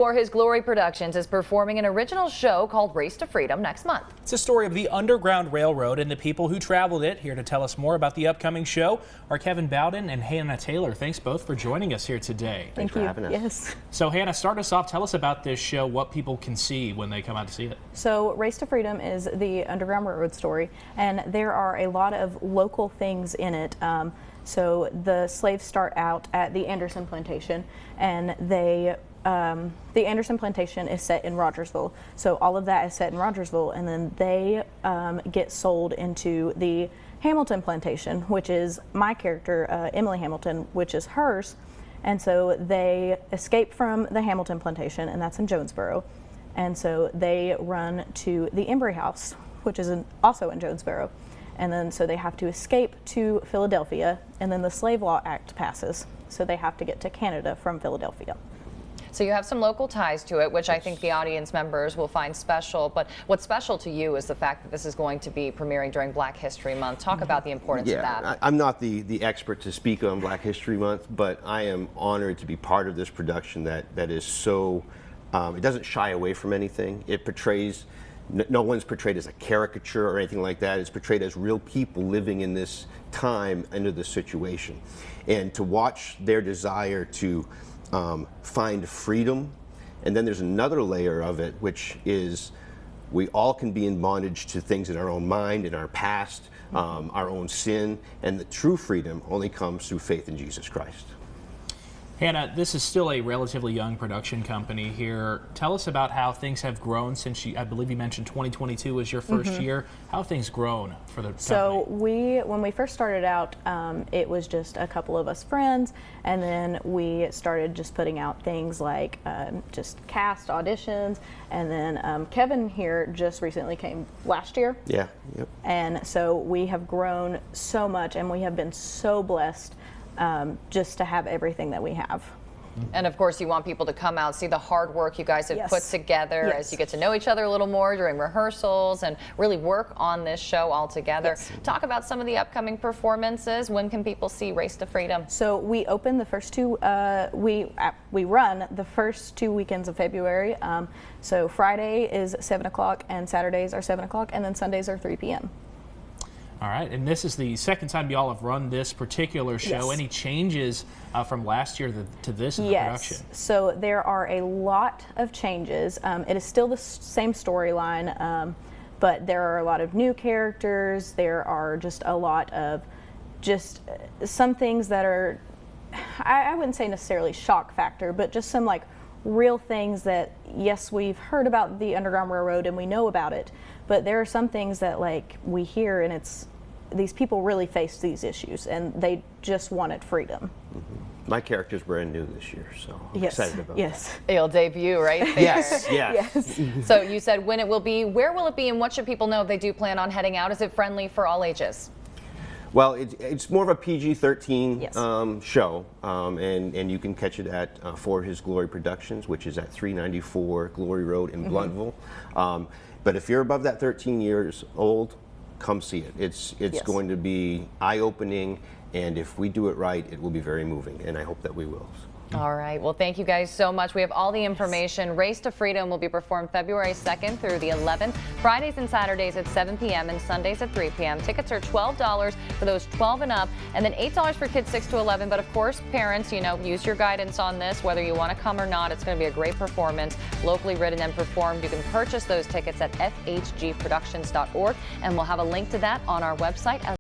For His Glory Productions is performing an original show called Race to Freedom next month. It's a story of the Underground Railroad and the people who traveled it. Here to tell us more about the upcoming show are Kevin Bowden and Hannah Taylor. Thanks both for joining us here today. Thanks for having us. Yes. So Hannah, start us off. Tell us about this show, what people can see when they come out to see it. So Race to Freedom is the Underground Railroad story, and there are a lot of local things in it. So the slaves start out at the Anderson Plantation, and the Anderson Plantation is set in Rogersville. So all of that is set in Rogersville, and then they get sold into the Hamilton Plantation, which is my character, Emily Hamilton, which is hers. And so they escape from the Hamilton Plantation, and that's in Jonesboro. And so they run to the Embry House, which is also in Jonesboro. And then so they have to escape to Philadelphia, and then the Slave Law Act passes. So they have to get to Canada from Philadelphia. So you have some local ties to it, which I think the audience members will find special. But what's special to you is the fact that this is going to be premiering during Black History Month. Talk about the importance of that. I'm not the expert to speak on Black History Month, but I am honored to be part of this production that is so, it doesn't shy away from anything. It portrays, no one's portrayed as a caricature or anything like that. It's portrayed as real people living in this time under this situation. And to watch their desire to find freedom, and then there's another layer of it, which is we all can be in bondage to things in our own mind, in our past, our own sin, and the true freedom only comes through faith in Jesus Christ. Hannah, this is still a relatively young production company here. Tell us about how things have grown since I believe you mentioned 2022 was your first year. How have things grown for the company? So when we first started out, it was just a couple of us friends, and then we started just putting out things like just cast auditions, and then Kevin here just recently came last year. Yeah, yep. And so we have grown so much, and we have been so blessed just to have everything that we have. And of course, you want people to come out, see the hard work you guys have put together as you get to know each other a little more during rehearsals and really work on this show all together. Talk about some of the upcoming performances. When can people see Race to Freedom? So we open the first two, we run the first 2 weekends of February. So Friday is 7 o'clock and Saturdays are 7 o'clock, and then Sundays are 3 p.m. All right, and this is the second time y'all have run this particular show. Yes. Any changes from last year to this in the production? So there are a lot of changes. It is still the same storyline, but there are a lot of new characters. There are just a lot of some things that are, I wouldn't say necessarily shock factor, but just some like real things that, yes, we've heard about the Underground Railroad and we know about it, but there are some things that like we hear, and it's these people really face these issues and they just wanted freedom. My character's brand new this year, so I'm excited about that. It'll debut right there. Yes. So you said when it will be, where will it be, and what should people know if they do plan on heading out? Is it friendly for all ages? Well, it's more of a PG-13 show, and you can catch it at For His Glory Productions, which is at 394 Glory Road in Blountville. But if you're above that 13 years old, come see it. It's going to be eye-opening, and if we do it right, it will be very moving, and I hope that we will. All right. Well, thank you guys so much. We have all the information. Race to Freedom will be performed February 2nd through the 11th, Fridays and Saturdays at 7 p.m. and Sundays at 3 p.m. Tickets are $12 for those 12 and up, and then $8 for kids 6 to 11. But of course, parents, use your guidance on this, whether you want to come or not. It's going to be a great performance, locally written and performed. You can purchase those tickets at fhgproductions.org, and we'll have a link to that on our website.